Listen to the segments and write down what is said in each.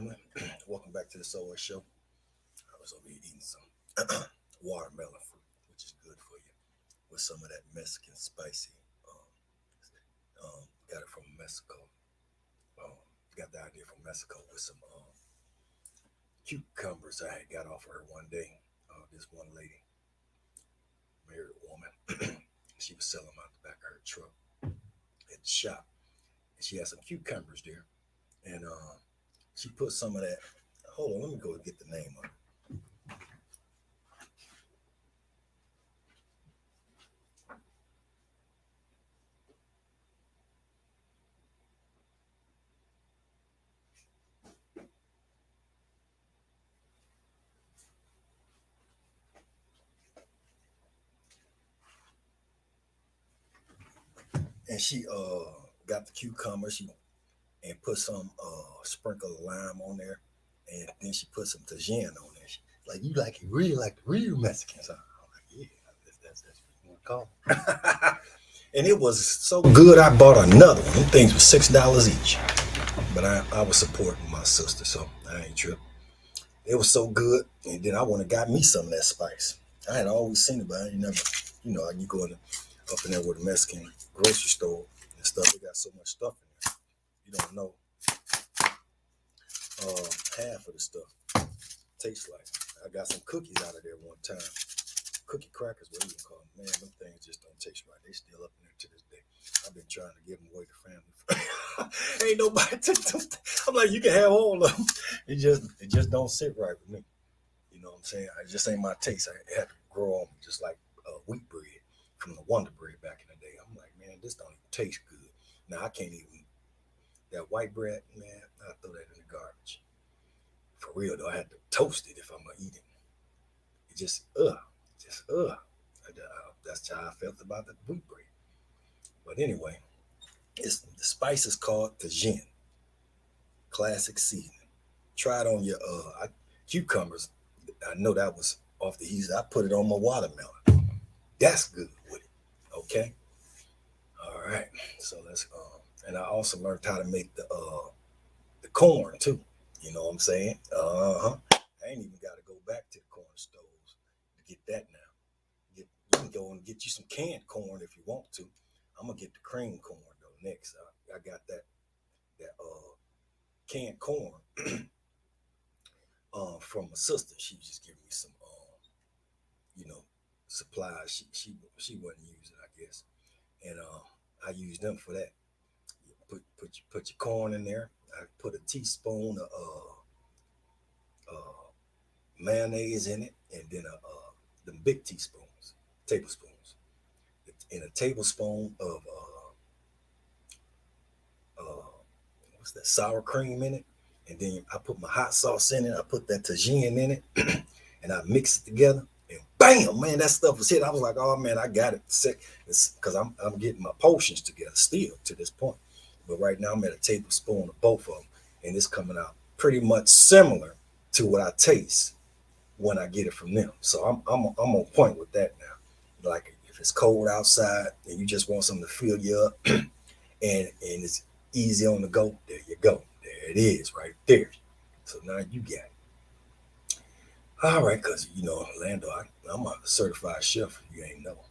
family. Welcome back to the Soul Show. I was over here eating some watermelon fruit, which is good for you, with some of that Mexican spicy. Got it from Mexico. Um, got the idea from Mexico with some cucumbers I had got off her one day. This one lady, married woman, she was selling them out the back of her truck at the shop. And she had some cucumbers there. And she put some of that. Hold on, let me go and get the name of it. And she got the cucumber. She and put some sprinkle of lime on there, and then she put some tajin on there. Like you like it, really like the real Mexicans. Huh? I'm like, yeah, that's what you want to call it. And it was so good. I bought another one. Them things were $6 each, but I was supporting my sister, so I ain't tripping. It was so good, and then I went and got me some of that spice. I had always seen it, but I ain't never, like you go in up in there with a Mexican grocery store and stuff. They got so much stuff in there. You don't know half of the stuff tastes like. I got some cookies out of there one time. Cookie crackers, what do you call them? Man, them things just don't taste right. They still up in there to this day. I've been trying to give them away to family. Ain't nobody took them. I'm like, you can have all of them. It just don't sit right with me. You know what I'm saying? It just ain't my taste. I had to grow on me just like wheat bread from the Wonder Bread back in the day. I'm like, man, this don't even taste good. Now I can't even. That white bread, man, I throw that in the garbage. For real though, I had to toast it if I'm gonna eat it. It just. That's how I felt about the wheat bread. But anyway, the spice is called tajin, classic seasoning. Try it on your cucumbers. I know that was off the easy. I put it on my watermelon. That's good with it. Okay. All right. So let's and I also learned how to make the corn too. You know what I'm saying? I ain't even got to go back to the corn stoves to get that now. You can go and get you some canned corn if you want to. I'm gonna get the cream corn though next. I got that canned corn from my sister. She was just giving me some you know supplies. She wasn't using, I guess, and I used them for that. Put your corn in there. I put a teaspoon of mayonnaise in it, and then the big tablespoons, and a tablespoon of what's that, sour cream in it, and then I put my hot sauce in it. I put that tajin in it, and I mix it together. And bam, man, that stuff was hit. I was like, oh man, I got it. It's because I'm getting my potions together still to this point. But right now I'm at a tablespoon of both of them, and it's coming out pretty much similar to what I taste when I get it from them. So I'm on point with that now. Like if it's cold outside and you just want something to fill you up, and it's easy on the go, there you go. There it is, right there. So now you got it. All right, because Lando, I'm a certified chef. If you ain't know,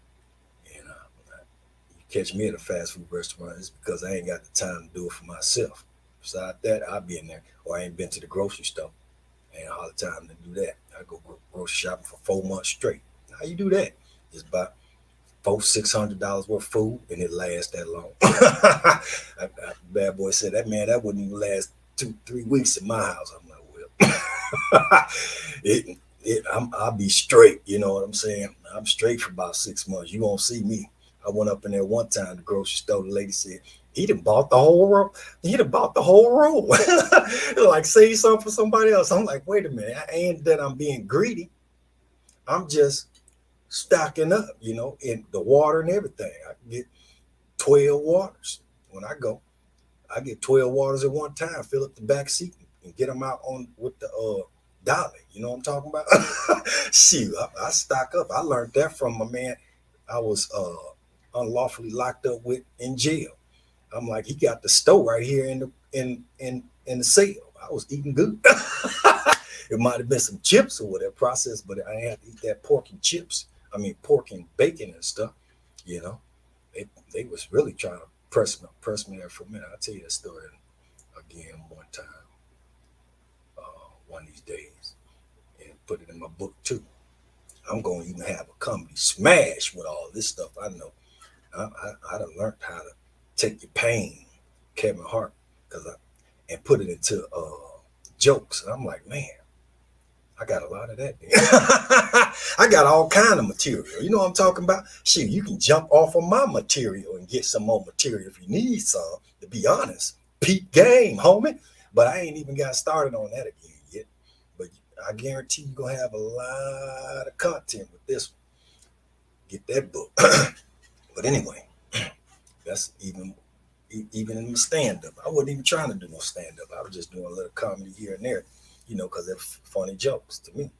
and you catch me at a fast food restaurant, it's because I ain't got the time to do it for myself. Besides that, I'll be in there, or I ain't been to the grocery store. Ain't all the time to do that. I go grocery shopping for 4 months straight. How you do that? Just buy $600 worth of food, and it lasts that long. Bad boy said that, man, that wouldn't even last 2-3 weeks in my house. I'm like, well, I'll be straight. You know what I'm saying? I'm straight for about 6 months. You won't see me. I went up in there one time, the grocery store. The lady said, he done bought the whole roll. He done bought the whole roll. Like, save something for somebody else. I'm like, wait a minute. I ain't that I'm being greedy. I'm just stocking up, in the water and everything. I get 12 waters when I go. I get 12 waters at one time, fill up the back seat and get them out on with the dolly. You know what I'm talking about? Shoot, I stock up. I learned that from my man I was unlawfully locked up with in jail. I'm like, he got the store right here in the cell. I was eating good. It might have been some chips or whatever processed, but I had to eat that pork and chips. I mean, pork and bacon and stuff. You know, they was really trying to press me there for a minute. I'll tell you that story again one time, one of these days, and put it in my book too. I'm going to even have a comedy smash with all this stuff I know. I done learned how to take your pain, Kevin Hart, and put it into jokes. And I'm like, man, I got a lot of that. I got all kind of material. You know what I'm talking about? Shit, you can jump off of my material and get some more material if you need some. To be honest, peak game, homie. But I ain't even got started on that again yet. But I guarantee you're gonna have a lot of content with this one. Get that book. But anyway, that's even in the stand-up. I wasn't even trying to do no stand-up. I was just doing a little comedy here and there, because they're funny jokes to me.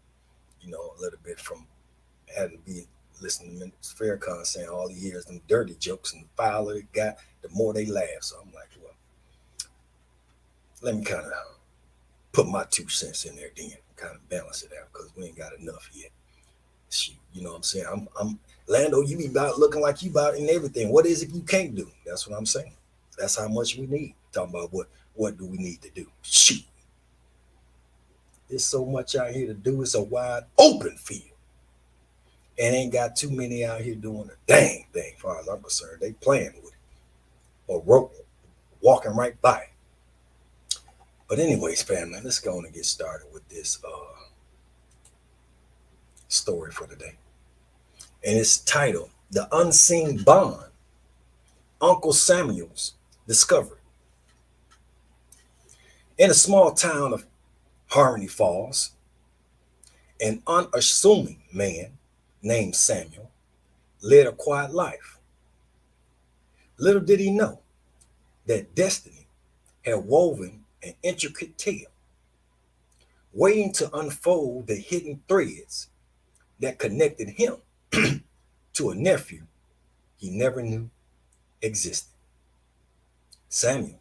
A little bit from having to be listening to Mr. Farrakhan saying all he hears them dirty jokes, and the fouler it got, the more they laugh. So I'm like, well, let me kind of put my 2 cents in there then, kind of balance it out, because we ain't got enough yet. Shoot, you know what I'm saying? I'm Lando, you be about looking like you about in everything. What is it you can't do? That's what I'm saying. That's how much we need. Talking about what do we need to do? Shoot. There's so much out here to do. It's a wide open field. And ain't got too many out here doing a dang thing, as far as I'm concerned. They playing with it. Or walking right by it. But anyways, family, let's go on and get started with this story for today. And it's titled, The Unseen Bond, Uncle Samuel's Discovery. In a small town of Harmony Falls, an unassuming man named Samuel led a quiet life. Little did he know that destiny had woven an intricate tale, waiting to unfold the hidden threads that connected him to a nephew he never knew existed. Samuel,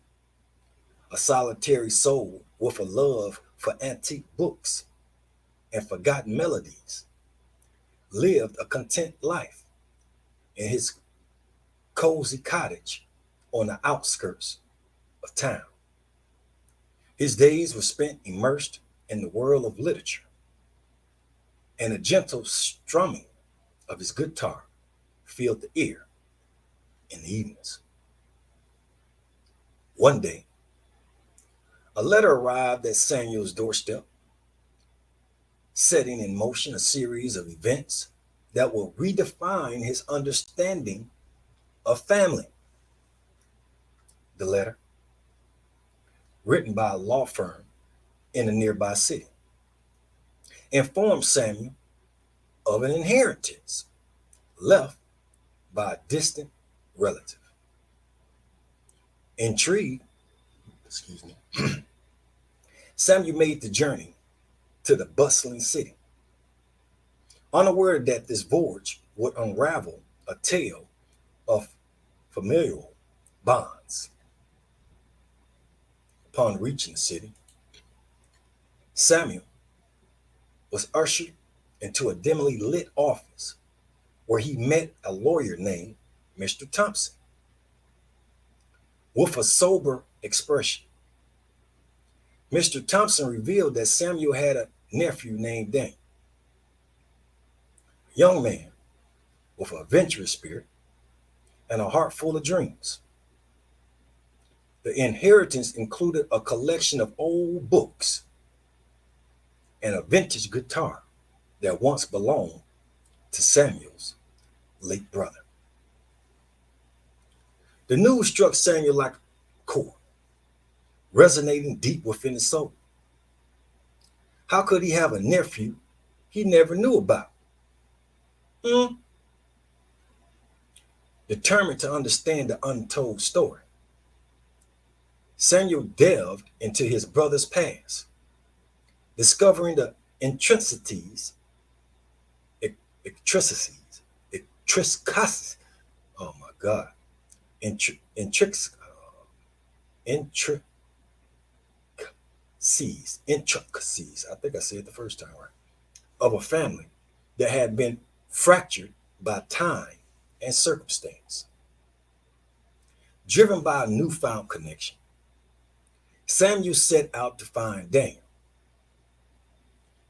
a solitary soul with a love for antique books and forgotten melodies, lived a content life in his cozy cottage on the outskirts of town. His days were spent immersed in the world of literature, and a gentle strumming of his guitar filled the ear in the evenings. One day, a letter arrived at Samuel's doorstep, setting in motion a series of events that will redefine his understanding of family. The letter, written by a law firm in a nearby city, informed Samuel of an inheritance left by a distant relative. Intrigued, Samuel made the journey to the bustling city, unaware that this voyage would unravel a tale of familial bonds. Upon reaching the city, Samuel was ushered into a dimly lit office where he met a lawyer named Mr. Thompson. With a sober expression, Mr. Thompson revealed that Samuel had a nephew named Daniel, a young man with an adventurous spirit and a heart full of dreams. The inheritance included a collection of old books and a vintage guitar that once belonged to Samuel's late brother. The news struck Samuel like a chord, resonating deep within his soul. How could he have a nephew he never knew about? Determined to understand the untold story, Samuel delved into his brother's past, discovering the intricacies, oh my God, intric, intricacies, I think I said it the first time right, of a family that had been fractured by time and circumstance. Driven by a newfound connection, Samuel set out to find Daniel,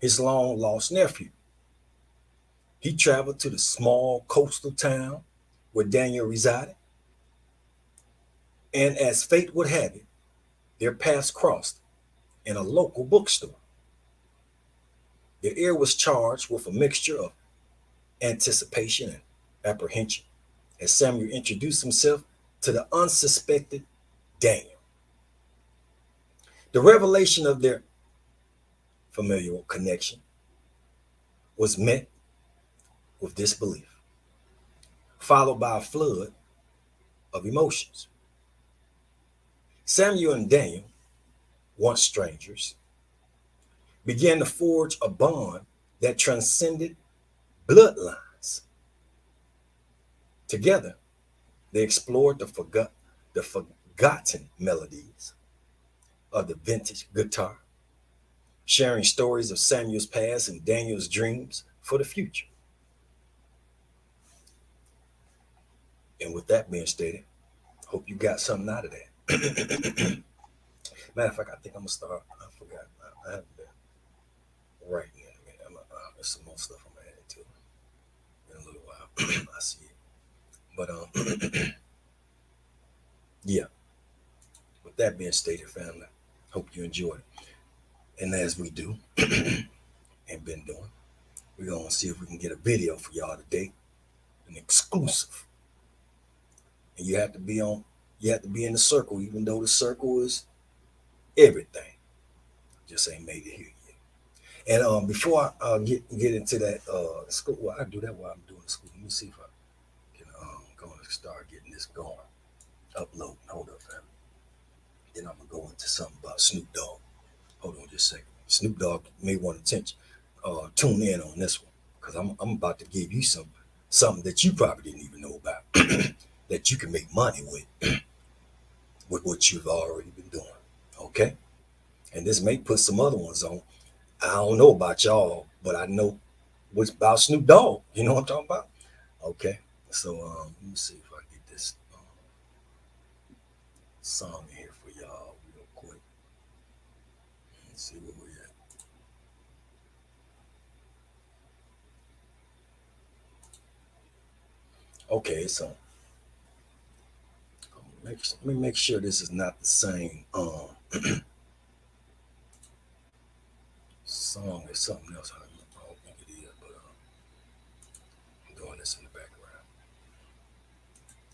his long lost nephew. He traveled to the small coastal town where Daniel resided, and as fate would have it, their paths crossed in a local bookstore. The air was charged with a mixture of anticipation and apprehension as Samuel introduced himself to the unsuspected Daniel. The revelation of their familial connection was met with disbelief, followed by a flood of emotions. Samuel and Daniel, once strangers, began to forge a bond that transcended bloodlines. Together, they explored the forgotten melodies of the vintage guitar, sharing stories of Samuel's past and Daniel's dreams for the future. And with that being stated, hope you got something out of that. Matter of fact, I think I'm gonna start. I forgot. I haven't been writing it. There's some more stuff I'm adding to it in a little while. I see it. But yeah. With that being stated, family, hope you enjoyed it. And as we do and been doing, we're gonna see if we can get a video for y'all today, an exclusive. And you have to be on. You have to be in the circle, even though the circle is everything. Just ain't made it here yet. And before I get into that school, well, I do that while I'm doing the school. Let me see if I can go and start getting this going. Uploading. Hold up, fam. Then I'm gonna go into something about Snoop Dogg. Hold on just a second. Snoop Dogg may want attention. Tune in on this one because I'm about to give you something that you probably didn't even know about that you can make money with what you've already been doing. Okay, and this may put some other ones on. I don't know about y'all, but I know what's about Snoop Dogg. You know what I'm talking about? Okay, so let me see if I get this song in here for y'all real quick. Let's see where we're at. Okay, so let me make sure this is not the same song as something else. I don't think it is, but I'm doing this in the background.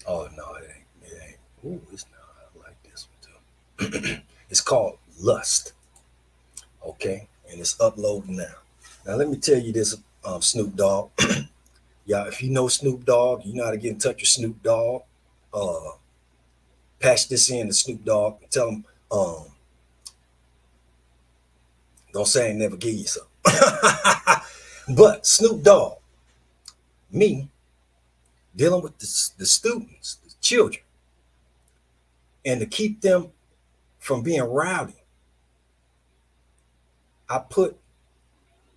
Oh no, it ain't. It ain't. Ooh, it's not. I like this one too. It's called Lust. Okay, and it's uploading now. Now let me tell you this, Snoop Dogg. Y'all, if you know Snoop Dogg, you know how to get in touch with Snoop Dogg. Uh, Patch this in to Snoop Dogg and tell him, don't say I ain't never give you something. But Snoop Dogg, me, dealing with the students, the children, and to keep them from being rowdy, I put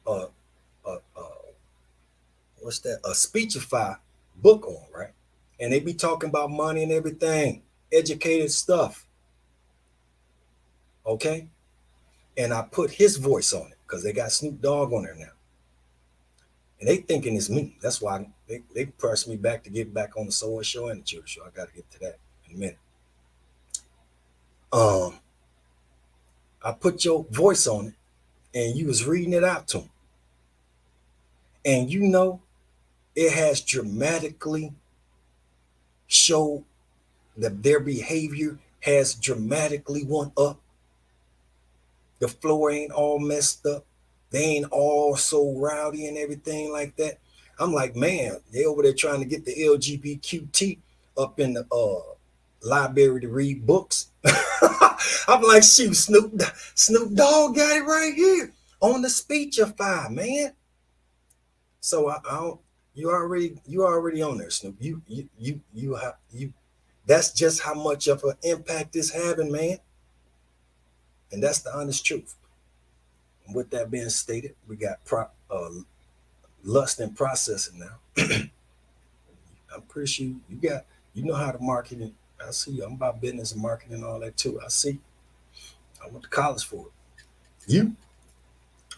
a what's that? A Speechify book on, right? And they be talking about money and everything, educated stuff. Okay? And I put his voice on it because they got Snoop Dogg on there now. And they thinking it's me. That's why they pressed me back to get back on the Soul Show and the Children Show. I got to get to that in a minute. I put your voice on it and you was reading it out to them. And you know, it has dramatically showed that their behavior has dramatically went up. The floor ain't all messed up. They ain't all so rowdy and everything like that. I'm like, man, they over there trying to get the LGBTQT up in the library to read books. I'm like, shoot, Snoop Dogg got it right here on the Speechify, man. So I don't. You already on there, Snoop. You. That's just how much of an impact it's having, man. And that's the honest truth. And with that being stated, we got lust and processing now. I'm pretty sure you know how to market it. I see you. I'm about business and marketing and all that too. I see. I went to college for it. You?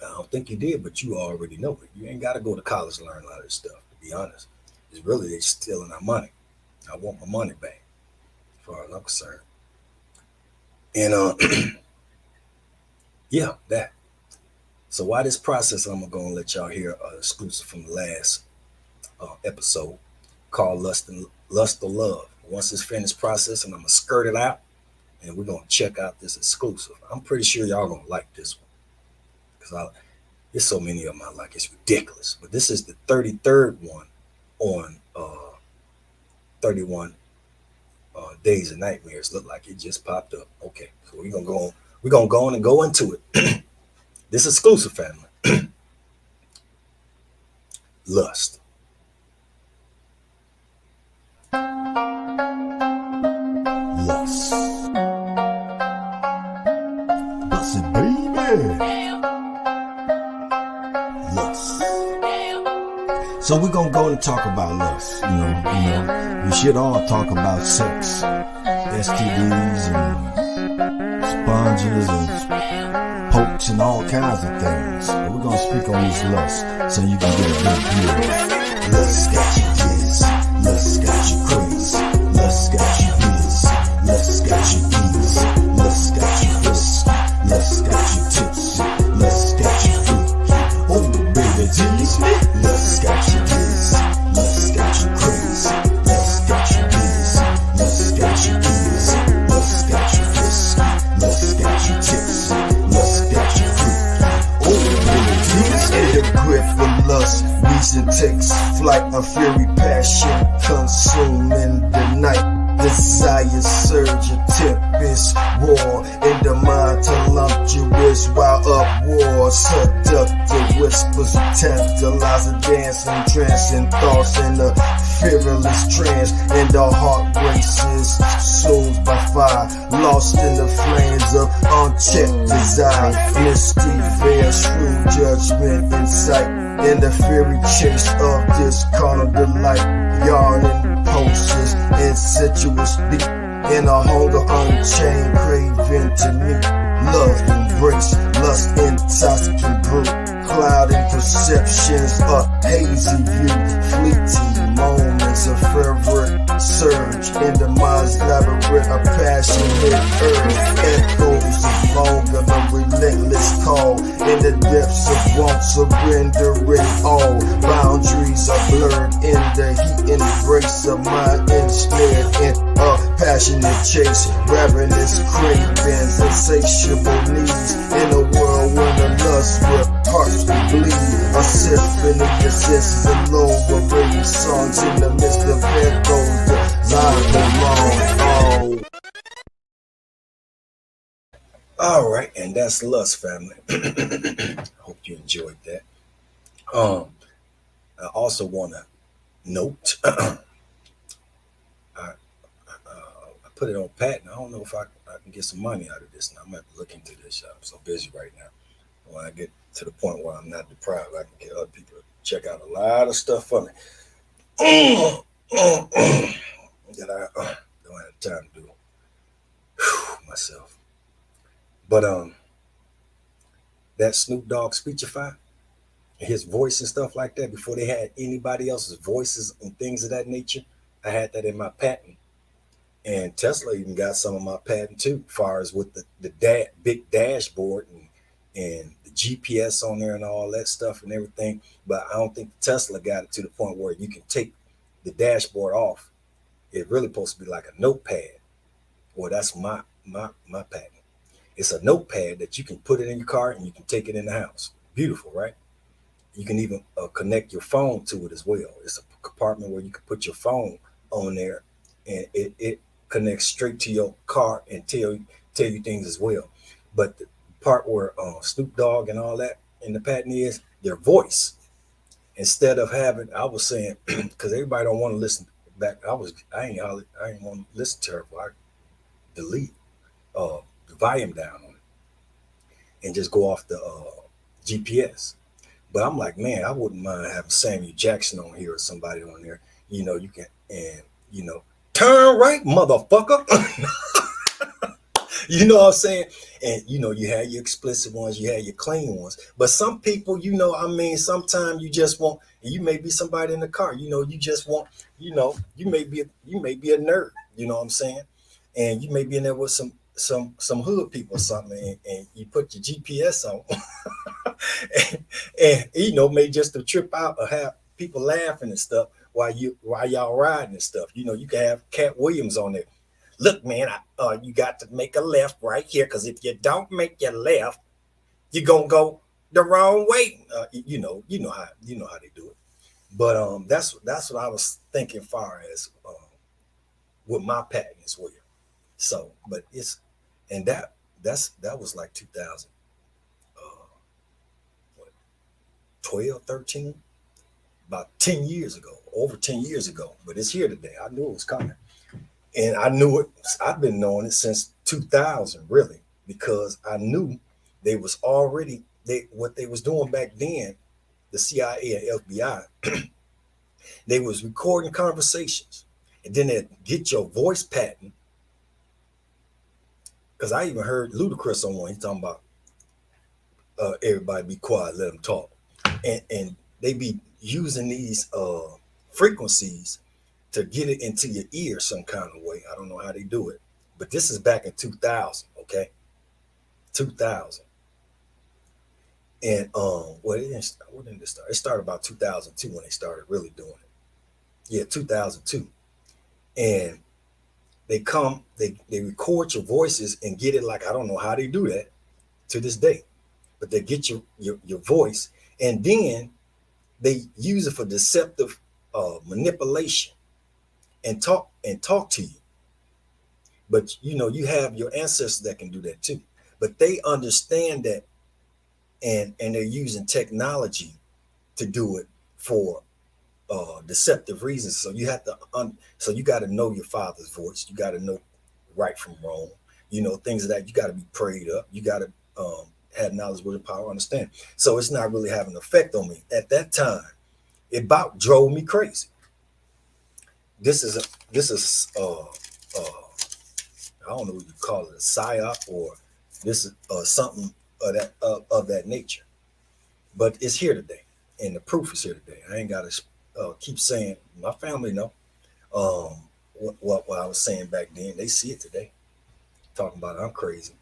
I don't think you did, but you already know it. You ain't got to go to college to learn a lot of this stuff. To be honest, it's really they stealing our money. I want my money back, as far as I'm concerned. And yeah, that. So why this process? I'm gonna let y'all hear exclusive from the last episode called Lust or Love. Once it's finished processing, I'm gonna skirt it out, and we're gonna check out this exclusive. I'm pretty sure y'all gonna like this one because there's so many of them I like. It's ridiculous. But this is the 33rd one on 31 Days and Nightmares. Look like it just popped up. Okay, so we're gonna go on. We're gonna go on and go into it. This exclusive, family. Lust. Lust. Bust it, baby. Lust. So we're gonna go and talk about lust. We should all talk about sex, STDs and sponges and pokes and all kinds of things. But we're gonna speak on this lust so you can get a good view. Lust got you kids, lust got you crazy, lust got you biz, lust got you ease, lust got you risk, lust got you tips, lust got you freak. Oh baby, tease me. Lust got you kids, lust got you crazy, lust got you biz, lust got you ease, lust got you risk, lust got you tips, lust got you freak. Oh baby, tease me. In the grip of lust, reason takes flight, a fury passion consuming the night. Desire surge, a tempest roar in the mind, voluptuous while up war. Seductive whispers, tantalizing, dancing, trancing thoughts in a fearless trance. And the heart races, souls by fire, lost in the flames of unchecked desire. Misty veil, shrewd judgment in sight, in the fiery chase of this carnal delight. Yarning pulses, incestuous beat, in a hunger unchained, craving to meet. Love embrace, lust intoxicant brew, clouding perceptions, a hazy view, fleeting moments of fervent surge in the mind's labyrinth, a passionate urge, echoes of longer, a relentless call, in the depths of want, surrendering all. Boundaries are blurred in the heat embrace of mind ensnared in a passionate chase, ravenous cravings, insatiable needs, in a world when the lust where hearts will bleed. A symphony exists alone, with radio songs in the midst of echoes, the line belong. All right, and that's Lust, family. Hope you enjoyed that. I also want to note, I put it on patent. I don't know if I can get some money out of this. Now I'm gonna have to look into this. I'm so busy right now. When I get to the point where I'm not deprived, I can get other people to check out a lot of stuff for me that I don't have time to do myself. But that Snoop Dogg speechify, his voice and stuff like that, before they had anybody else's voices and things of that nature, I had that in my patent. And Tesla even got some of my patent too, as far as with the big dashboard and the GPS on there and all that stuff and everything. But I don't think Tesla got it to the point where you can take the dashboard off. It's really supposed to be like a notepad. Well, that's my patent. It's a notepad that you can put it in your car and you can take it in the house. Beautiful, right? You can even connect your phone to it as well. It's a compartment where you can put your phone on there, and it connects straight to your car and tell you things as well. But the part where Snoop Dogg and all that in the patent is their voice. Instead of having, I was saying, because everybody don't want to listen back. I ain't want to listen to her. I delete the volume down on it. and just go off the GPS. But I'm like, man, I wouldn't mind having Samuel Jackson on here or somebody on there. You can, and turn right, motherfucker. You know what I'm saying? And you had your explicit ones, you had your clean ones. But some people, I mean, sometimes you just want, and you may be somebody in the car, you just want, you may be a nerd, you know what I'm saying? And you may be in there with some hood people or something, and you put your GPS on, and may just to trip out or have people laughing and stuff while y'all riding and stuff. You can have Cat Williams on there. Look, man, you got to make a left right here, because if you don't make your left, you're gonna go the wrong way. You know how they do it. But that's what I was thinking, far as with my patent as well. So, but that was like 2000, 12, 13, about 10 years ago, over 10 years ago. But it's here today. I knew it was coming. And I knew it. I've been knowing it since 2000, really, because I knew they was already what they was doing back then. The CIA and FBI, they was recording conversations, and then they'd get your voice patent. Because I even heard Ludacris on one. He's talking about everybody be quiet, let them talk, and they be using these frequencies to get it into your ear some kind of way. I don't know how they do it, but this is back in 2000, okay? 2000. And well, when did it start? It started about 2002 when they started really doing it. Yeah, 2002. And they record your voices and get it, like, I don't know how they do that to this day, but they get your voice, and then they use it for deceptive manipulation and talk to you. But you have your ancestors that can do that too. But they understand that, and they're using technology to do it for deceptive reasons. So you have to so you got to know your father's voice. You got to know right from wrong. Things of that. You got to be prayed up. You got to have knowledge, with the power, understand. So it's not really having an effect on me at that time. It about drove me crazy. This is I don't know what you call it, a psyop, or this is something of that nature. But it's here today, and the proof is here today. I ain't got to keep saying. My family know what I was saying back then. They see it today. Talking about I'm crazy.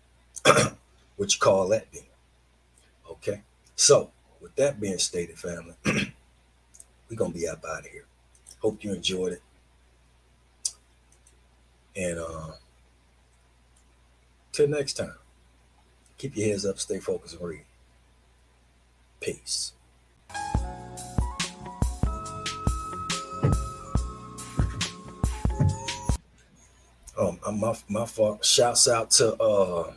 What you call that then? Okay. So with that being stated, family, we're gonna be up out of here. Hope you enjoyed it. And till next time, keep your heads up, stay focused, and read. Peace. My fault. Shouts out to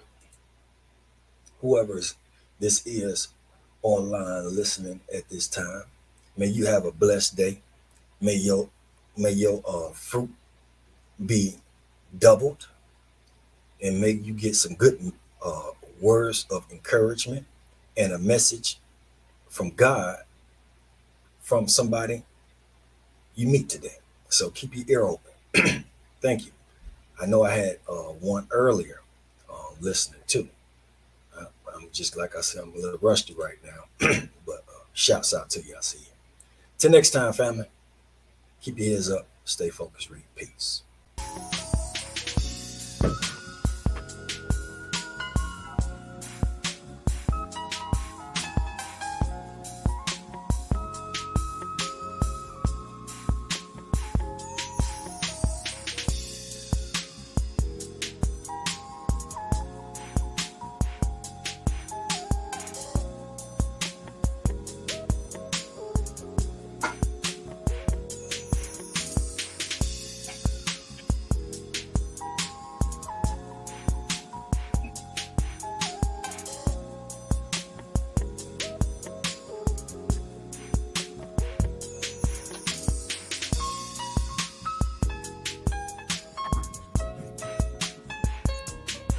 whoever's this is online listening at this time. May you have a blessed day. May your fruit be doubled, and may you get some good words of encouragement and a message from God from somebody you meet today. So keep your ear open. Thank you. I know I had one earlier listening too. I'm just, like I said, I'm a little rusty right now, but shouts out to you. I see you. Till next time, family. Keep your heads up. Stay focused. Read. Peace.